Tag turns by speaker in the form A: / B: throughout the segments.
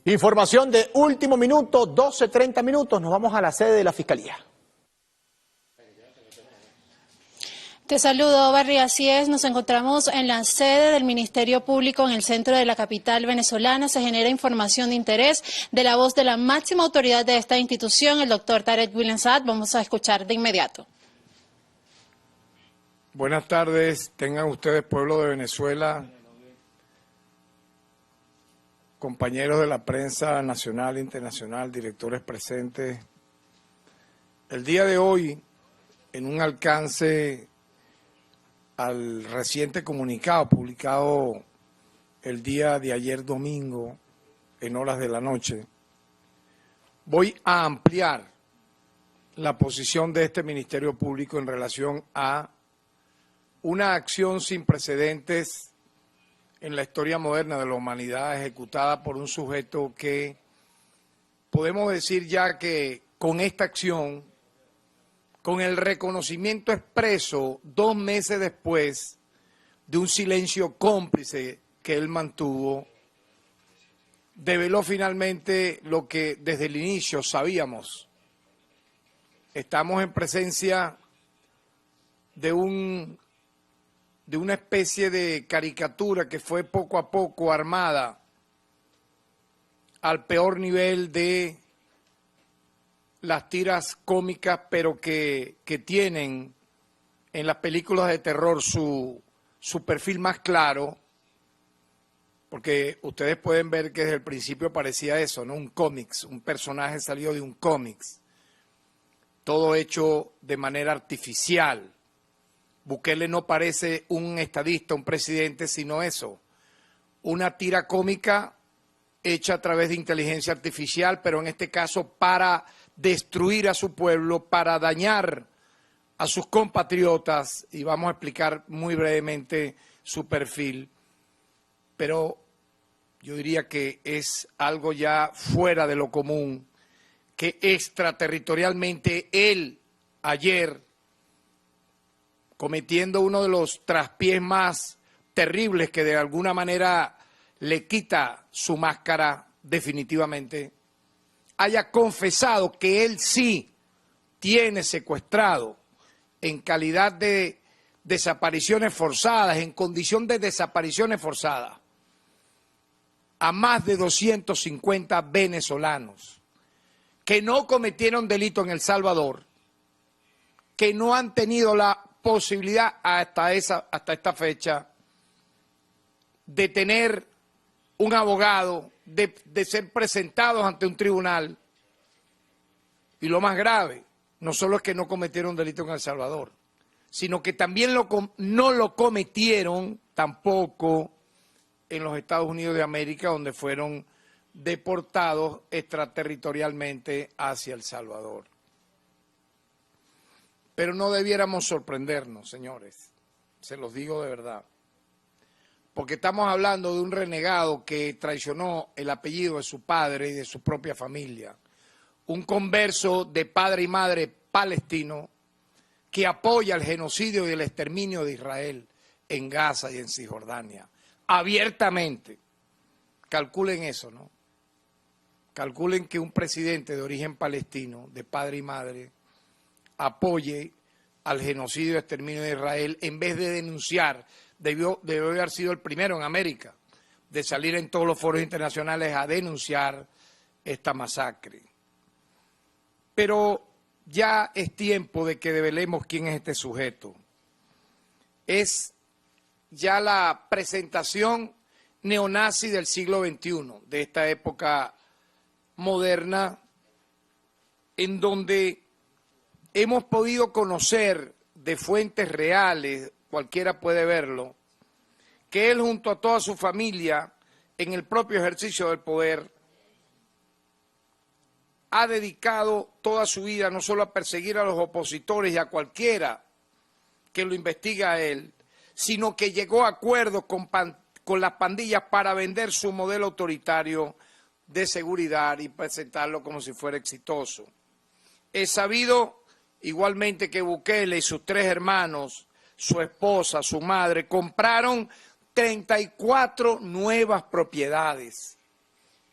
A: Información de último minuto, 12:30 minutos. Nos vamos a la sede de la Fiscalía.
B: Te saludo, Barry. Así es, nos encontramos en la sede del Ministerio Público en el centro de la capital venezolana. Se genera información de interés de la voz de la máxima autoridad de esta institución, el doctor Tarek William Saad. Vamos a escuchar de inmediato.
C: Buenas tardes, tengan ustedes, pueblo de Venezuela, compañeros de la prensa nacional e internacional, directores presentes. El día de hoy, en un alcance al reciente comunicado publicado el día de ayer domingo, en horas de la noche, voy a ampliar la posición de este Ministerio Público en relación a una acción sin precedentes en la historia moderna de la humanidad, ejecutada por un sujeto que podemos decir ya que con esta acción, con el reconocimiento expreso 2 meses después de un silencio cómplice que él mantuvo, develó finalmente lo que desde el inicio sabíamos. Estamos en presencia de una especie de caricatura que fue poco a poco armada al peor nivel de las tiras cómicas, pero que tienen en las películas de terror su perfil más claro, porque ustedes pueden ver que desde el principio parecía eso, ¿no? Un cómics, un personaje salió de un cómics, todo hecho de manera artificial. Bukele no parece un estadista, un presidente, sino eso, una tira cómica hecha a través de inteligencia artificial, pero en este caso para destruir a su pueblo, para dañar a sus compatriotas, y vamos a explicar muy brevemente su perfil, pero yo diría que es algo ya fuera de lo común, que extraterritorialmente él ayer, cometiendo uno de los traspiés más terribles que de alguna manera le quita su máscara definitivamente, haya confesado que él sí tiene secuestrado en calidad de desapariciones forzadas, en condición de desapariciones forzadas, a más de 250 venezolanos que no cometieron delito en El Salvador, que no han tenido la posibilidad hasta esta fecha de tener un abogado, de ser presentados ante un tribunal. Y lo más grave, no solo es que no cometieron delito en El Salvador, sino que también no lo cometieron tampoco en los Estados Unidos de América, donde fueron deportados extraterritorialmente hacia El Salvador. Pero no debiéramos sorprendernos, señores, se los digo de verdad, porque estamos hablando de un renegado que traicionó el apellido de su padre y de su propia familia, un converso de padre y madre palestino que apoya el genocidio y el exterminio de Israel en Gaza y en Cisjordania, abiertamente. Calculen eso, ¿no? Calculen que un presidente de origen palestino, de padre y madre, apoye al genocidio y exterminio de Israel, en vez de denunciar, debió haber sido el primero en América de salir en todos los foros internacionales a denunciar esta masacre. Pero ya es tiempo de que develemos quién es este sujeto. Es ya la presentación neonazi del siglo XXI, de esta época moderna, en donde hemos podido conocer de fuentes reales, cualquiera puede verlo, que él junto a toda su familia, en el propio ejercicio del poder, ha dedicado toda su vida no solo a perseguir a los opositores y a cualquiera que lo investiga a él, sino que llegó a acuerdos con las pandillas para vender su modelo autoritario de seguridad y presentarlo como si fuera exitoso. Es sabido igualmente que Bukele y sus 3 hermanos, su esposa, su madre, compraron 34 nuevas propiedades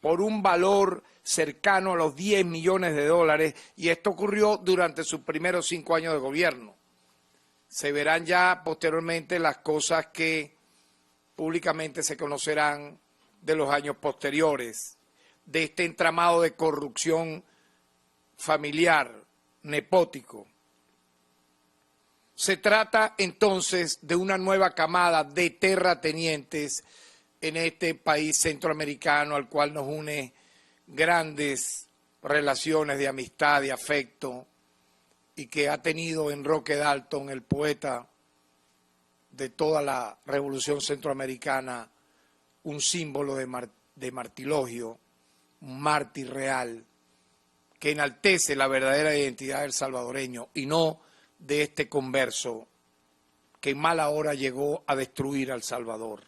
C: por un valor cercano a los 10 millones de dólares, y esto ocurrió durante sus primeros 5 años de gobierno. Se verán ya posteriormente las cosas que públicamente se conocerán de los años posteriores, de este entramado de corrupción familiar, nepótico. Se trata entonces de una nueva camada de terratenientes en este país centroamericano al cual nos une grandes relaciones de amistad, de afecto, y que ha tenido en Roque Dalton, el poeta de toda la revolución centroamericana, un símbolo de martirologio, un mártir real, que enaltece la verdadera identidad del salvadoreño y no de este converso que en mala hora llegó a destruir a El Salvador.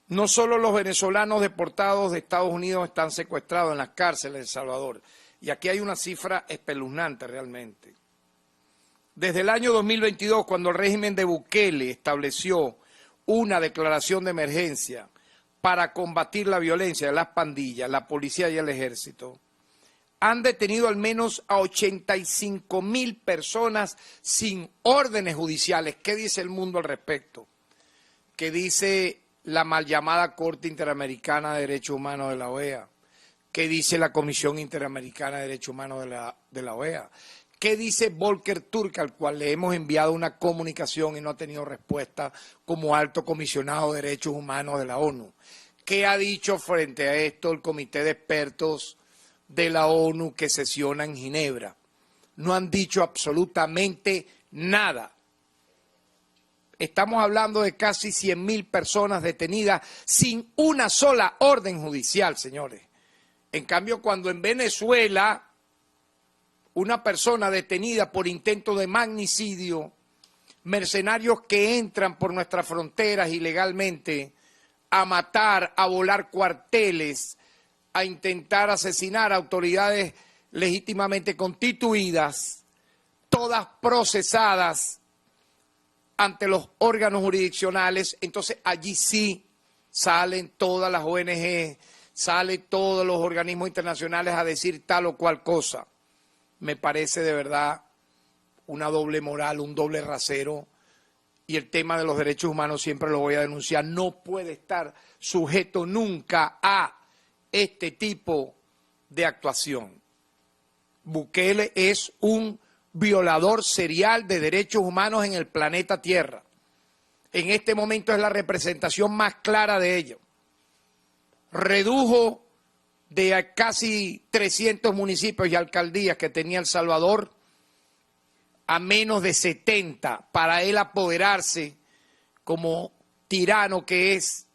C: No solo los venezolanos deportados de Estados Unidos están secuestrados en las cárceles de El Salvador, y aquí hay una cifra espeluznante realmente. Desde el año 2022, cuando el régimen de Bukele estableció una declaración de emergencia para combatir la violencia de las pandillas, la policía y el ejército, han detenido al menos a 85.000 personas sin órdenes judiciales. ¿Qué dice el mundo al respecto? ¿Qué dice la mal llamada Corte Interamericana de Derechos Humanos de la OEA? ¿Qué dice la Comisión Interamericana de Derechos Humanos de la OEA? ¿Qué dice Volker Turk, al cual le hemos enviado una comunicación y no ha tenido respuesta como alto comisionado de Derechos Humanos de la ONU? ¿Qué ha dicho frente a esto el Comité de Expertos de la ONU que sesiona en Ginebra? No han dicho absolutamente nada. Estamos hablando de casi 100.000 personas detenidas sin una sola orden judicial, señores. En cambio, cuando en Venezuela una persona detenida por intento de magnicidio, mercenarios que entran por nuestras fronteras ilegalmente a matar, a volar cuarteles, a intentar asesinar a autoridades legítimamente constituidas, todas procesadas ante los órganos jurisdiccionales, entonces allí sí salen todas las ONG, salen todos los organismos internacionales a decir tal o cual cosa. Me parece de verdad una doble moral, un doble rasero, y el tema de los derechos humanos siempre lo voy a denunciar. No puede estar sujeto nunca a este tipo de actuación. Bukele es un violador serial de derechos humanos en el planeta Tierra. En este momento es la representación más clara de ello. Redujo de casi 300 municipios y alcaldías que tenía El Salvador a menos de 70 para él apoderarse como tirano que es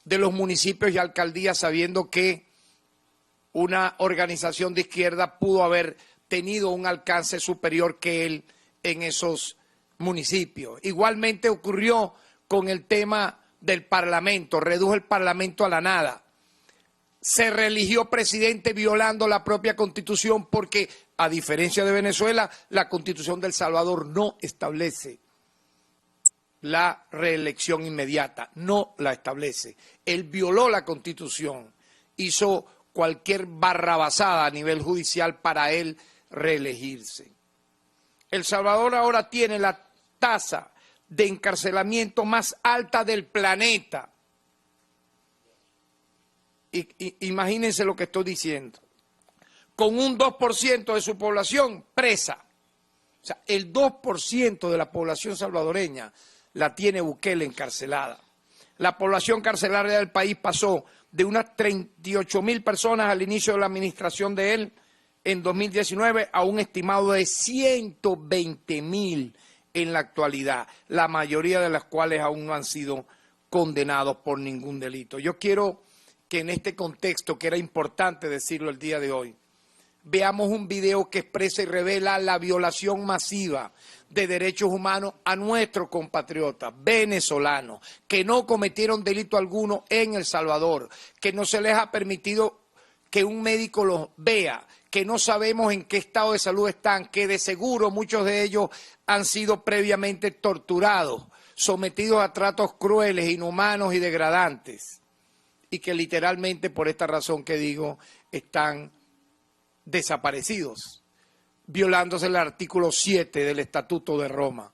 C: de los municipios y alcaldías, sabiendo que una organización de izquierda pudo haber tenido un alcance superior que él en esos municipios. Igualmente ocurrió con el tema del Parlamento, redujo el Parlamento a la nada. Se reeligió presidente violando la propia Constitución porque, a diferencia de Venezuela, la Constitución de El Salvador no establece la reelección inmediata, no la establece. Él violó la Constitución, hizo cualquier barrabasada a nivel judicial para él reelegirse. El Salvador ahora tiene la tasa de encarcelamiento más alta del planeta. Imagínense lo que estoy diciendo. Con un 2% de su población presa. O sea, el 2% de la población salvadoreña la tiene Bukele encarcelada. La población carcelaria del país pasó de unas 38.000 personas al inicio de la administración de él en 2019 a un estimado de 120.000 en la actualidad, la mayoría de las cuales aún no han sido condenados por ningún delito. Yo quiero que en este contexto, que era importante decirlo el día de hoy, veamos un video que expresa y revela la violación masiva de derechos humanos a nuestros compatriotas venezolanos que no cometieron delito alguno en El Salvador, que no se les ha permitido que un médico los vea, que no sabemos en qué estado de salud están, que de seguro muchos de ellos han sido previamente torturados, sometidos a tratos crueles, inhumanos y degradantes. y que literalmente por esta razón que digo están desaparecidos, violándose el artículo 7 del Estatuto de Roma,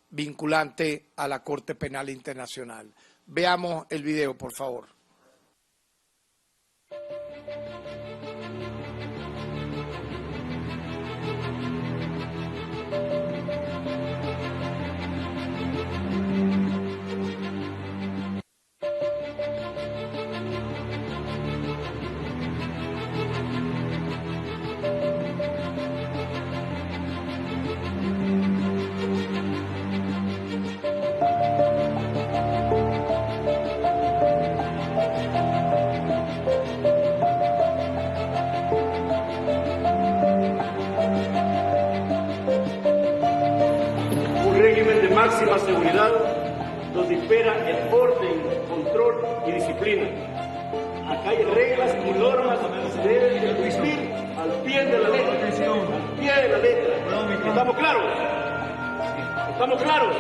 C: vinculante a la Corte Penal Internacional. Veamos el video, por favor.
D: Régimen de máxima seguridad donde impera el orden, control y disciplina. Acá hay reglas y normas que se deben cumplir al pie de la letra. Al pie de la letra. ¿Estamos claros? ¿Estamos claros?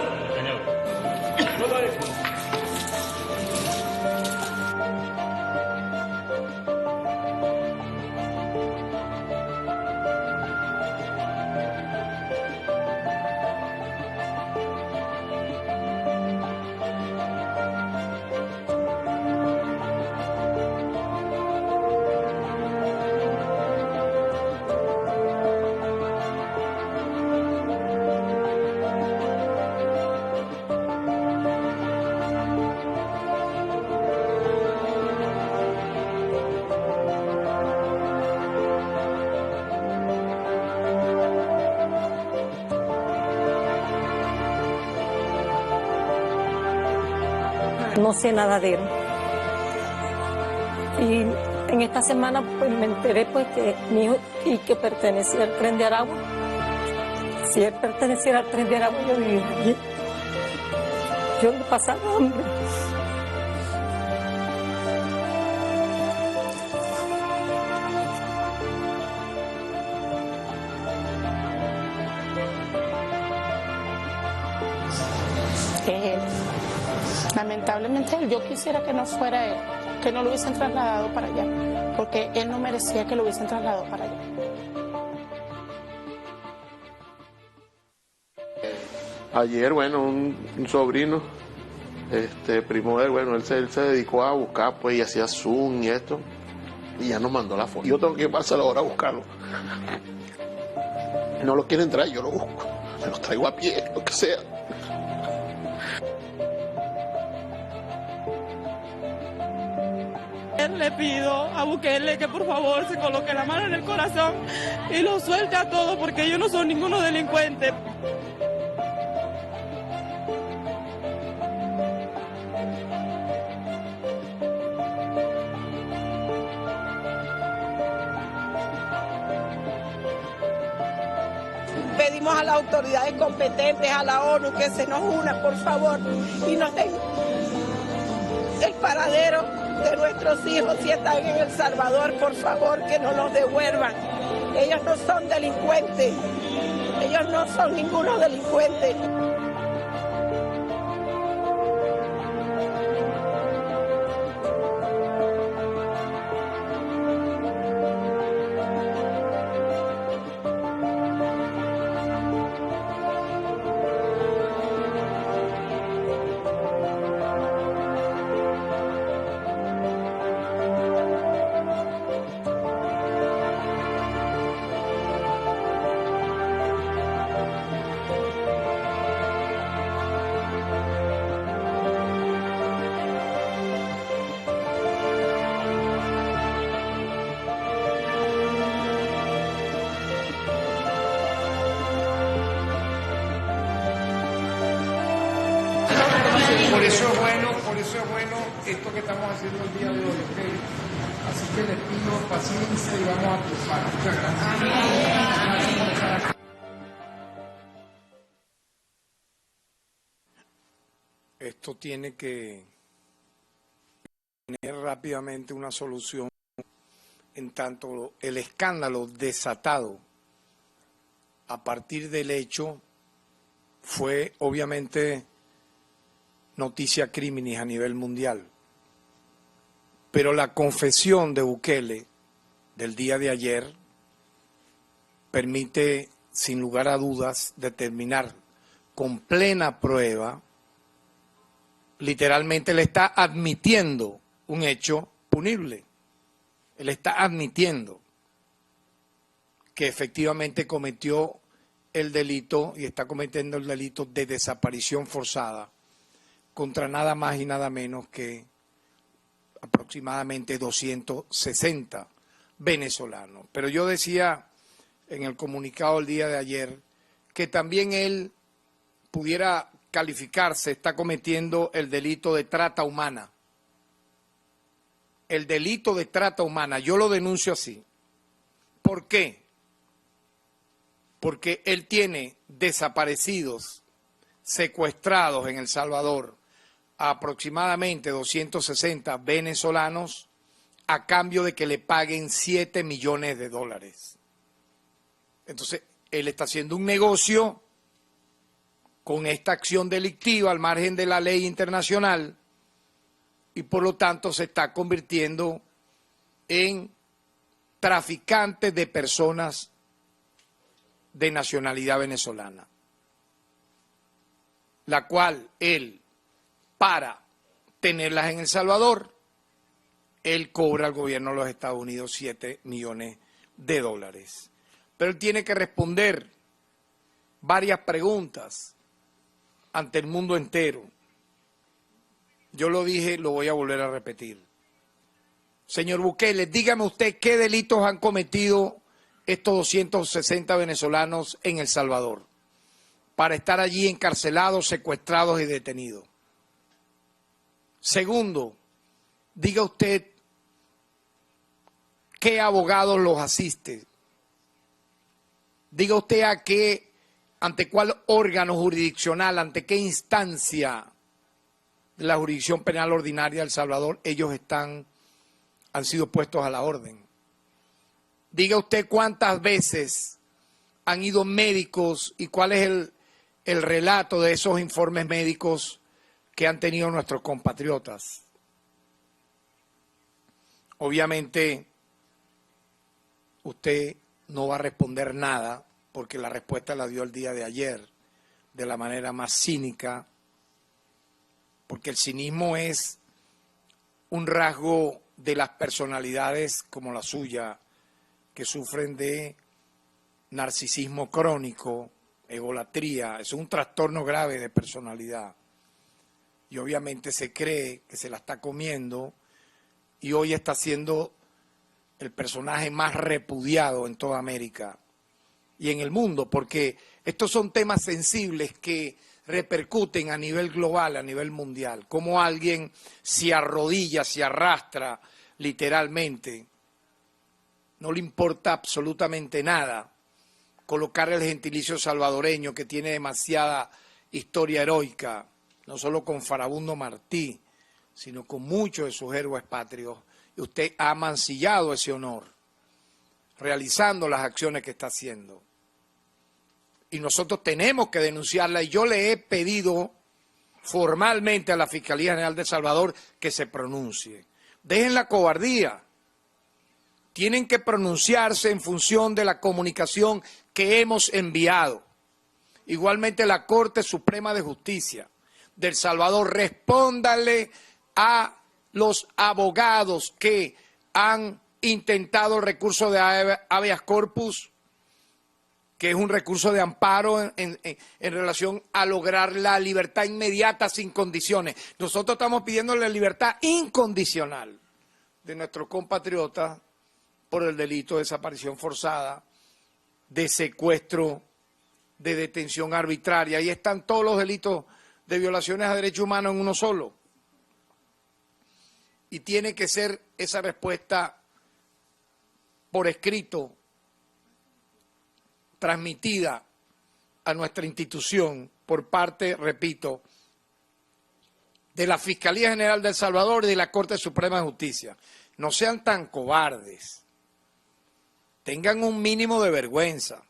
D: No lo es.
E: No sé nada de él. Y en esta semana pues me enteré pues que mi hijo y que pertenecía al Tren de Aragua. Si él perteneciera al Tren de Aragua, yo vivía allí. Yo no pasaba hambre.
F: Lamentablemente yo quisiera que no fuera él, que no lo hubiesen trasladado para allá, porque él no merecía que lo hubiesen trasladado para allá.
G: Ayer, bueno, un sobrino, primo de él, bueno, él se dedicó a buscar, pues, y hacía Zoom y esto, y ya nos mandó la foto. Yo tengo que pasar ahora a buscarlo. No lo quieren traer, yo lo busco, me los traigo a pie, lo que sea.
H: Le pido a Bukele que por favor se coloque la mano en el corazón y lo suelte a todos porque ellos no son ninguno delincuente.
F: Pedimos a las autoridades competentes, a la ONU, que se nos una, por favor, y nos den el paradero de nuestros hijos si están en El Salvador, por favor, que nos los devuelvan. Ellos no son delincuentes, ellos no son ninguno delincuente.
C: Por eso es bueno esto que estamos haciendo el día de hoy, ¿ok? Así que les pido paciencia y vamos a triunfar. Muchas gracias. Esto tiene que tener rápidamente una solución, en tanto el escándalo desatado a partir del hecho fue obviamente noticia criminis a nivel mundial. Pero la confesión de Bukele del día de ayer permite, sin lugar a dudas, determinar con plena prueba, literalmente le está admitiendo un hecho punible. Él está admitiendo que efectivamente cometió el delito y está cometiendo el delito de desaparición forzada contra nada más y nada menos que aproximadamente 260 venezolanos. Pero yo decía en el comunicado del día de ayer que también él pudiera calificarse, está cometiendo el delito de trata humana. El delito de trata humana, yo lo denuncio así. ¿Por qué? Porque él tiene desaparecidos, secuestrados en El Salvador, a aproximadamente 260 venezolanos a cambio de que le paguen $7 millones. Entonces, él está haciendo un negocio con esta acción delictiva al margen de la ley internacional y por lo tanto se está convirtiendo en traficante de personas de nacionalidad venezolana, la cual él, para tenerlas en El Salvador, él cobra al gobierno de los Estados Unidos $7 millones. Pero él tiene que responder varias preguntas ante el mundo entero. Yo lo dije, lo voy a volver a repetir. Señor Bukele, dígame usted qué delitos han cometido estos 260 venezolanos en El Salvador para estar allí encarcelados, secuestrados y detenidos. Segundo, diga usted qué abogados los asiste. Diga usted ante cuál órgano jurisdiccional, ante qué instancia de la jurisdicción penal ordinaria de El Salvador ellos han sido puestos a la orden. Diga usted cuántas veces han ido médicos y cuál es el relato de esos informes médicos que han tenido nuestros compatriotas. Obviamente, usted no va a responder nada porque la respuesta la dio el día de ayer de la manera más cínica, porque el cinismo es un rasgo de las personalidades como la suya, que sufren de narcisismo crónico, egolatría, es un trastorno grave de personalidad. Y obviamente se cree que se la está comiendo y hoy está siendo el personaje más repudiado en toda América y en el mundo, porque estos son temas sensibles que repercuten a nivel global, a nivel mundial. Cómo alguien se arrodilla, se arrastra literalmente, no le importa absolutamente nada colocar el gentilicio salvadoreño que tiene demasiada historia heroica, no solo con Farabundo Martí, sino con muchos de sus héroes patrios. Y usted ha mancillado ese honor, realizando las acciones que está haciendo. Y nosotros tenemos que denunciarla, y yo le he pedido formalmente a la Fiscalía General de El Salvador que se pronuncie. Dejen la cobardía. Tienen que pronunciarse en función de la comunicación que hemos enviado. Igualmente la Corte Suprema de Justicia de El Salvador, respóndale a los abogados que han intentado el recurso de habeas corpus, que es un recurso de amparo en relación a lograr la libertad inmediata sin condiciones. Nosotros estamos pidiendo la libertad incondicional de nuestros compatriotas por el delito de desaparición forzada, de secuestro, de detención arbitraria. Ahí están todos los delitos de violaciones a derechos humanos en uno solo. Y tiene que ser esa respuesta por escrito, transmitida a nuestra institución por parte, repito, de la Fiscalía General de El Salvador y de la Corte Suprema de Justicia. No sean tan cobardes. Tengan un mínimo de vergüenza.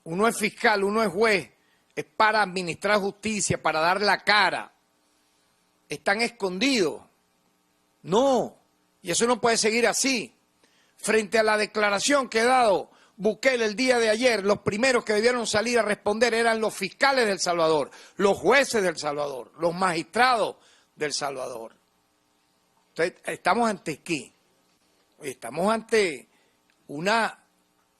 C: Uno es fiscal, uno es juez, es para administrar justicia, para dar la cara. Están escondidos. No, y eso no puede seguir así. Frente a la declaración que ha dado Bukele el día de ayer, los primeros que debieron salir a responder eran los fiscales de El Salvador, los jueces de El Salvador, los magistrados de El Salvador. Entonces, ¿estamos ante qué? Estamos ante una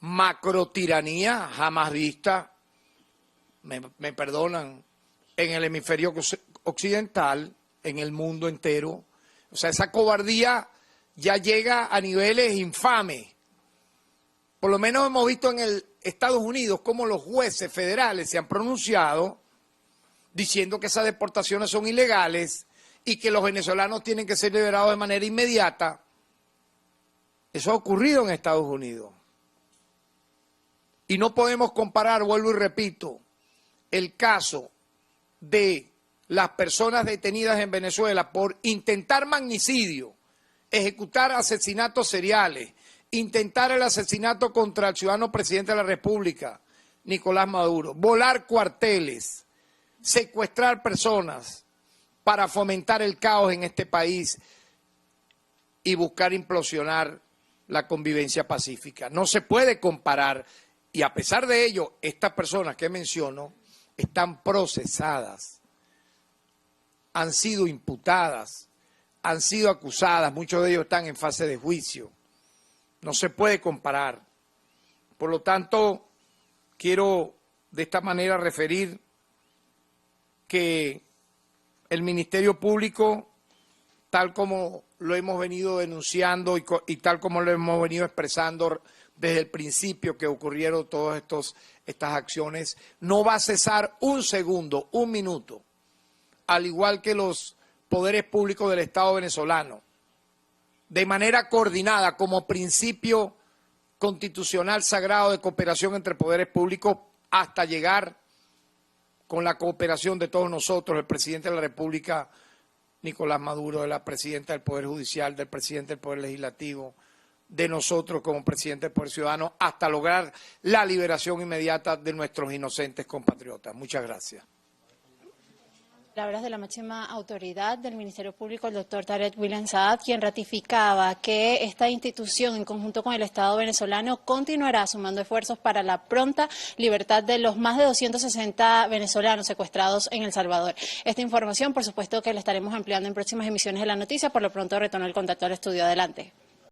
C: macrotiranía jamás vista, me perdonan, en el hemisferio occidental, en el mundo entero. O sea, esa cobardía ya llega a niveles infames. Por lo menos hemos visto en el Estados Unidos cómo los jueces federales se han pronunciado diciendo que esas deportaciones son ilegales y que los venezolanos tienen que ser liberados de manera inmediata. Eso ha ocurrido en Estados Unidos. Y no podemos comparar, vuelvo y repito, el caso de las personas detenidas en Venezuela por intentar magnicidio, ejecutar asesinatos seriales, intentar el asesinato contra el ciudadano presidente de la República, Nicolás Maduro, volar cuarteles, secuestrar personas para fomentar el caos en este país y buscar implosionar la convivencia pacífica. No se puede comparar, y a pesar de ello, estas personas que menciono están procesadas, han sido imputadas, han sido acusadas, muchos de ellos están en fase de juicio. No se puede comparar. Por lo tanto, quiero de esta manera referir que el Ministerio Público, tal como lo hemos venido denunciando y tal como lo hemos venido expresando desde el principio que ocurrieron todas estas acciones, no va a cesar un segundo, un minuto, al igual que los poderes públicos del Estado venezolano, de manera coordinada como principio constitucional sagrado de cooperación entre poderes públicos hasta llegar con la cooperación de todos nosotros, el presidente de la República, Nicolás Maduro, de la presidenta del Poder Judicial, del presidente del Poder Legislativo, de nosotros como presidente del Poder Ciudadano, hasta lograr la liberación inmediata de nuestros inocentes compatriotas. Muchas gracias.
B: Palabras de la máxima autoridad del Ministerio Público, el doctor Tarek William Saad, quien ratificaba que esta institución, en conjunto con el Estado venezolano, continuará sumando esfuerzos para la pronta libertad de los más de 260 venezolanos secuestrados en El Salvador. Esta información, por supuesto, que la estaremos ampliando en próximas emisiones de La Noticia. Por lo pronto, retorno el contacto al estudio. Adelante.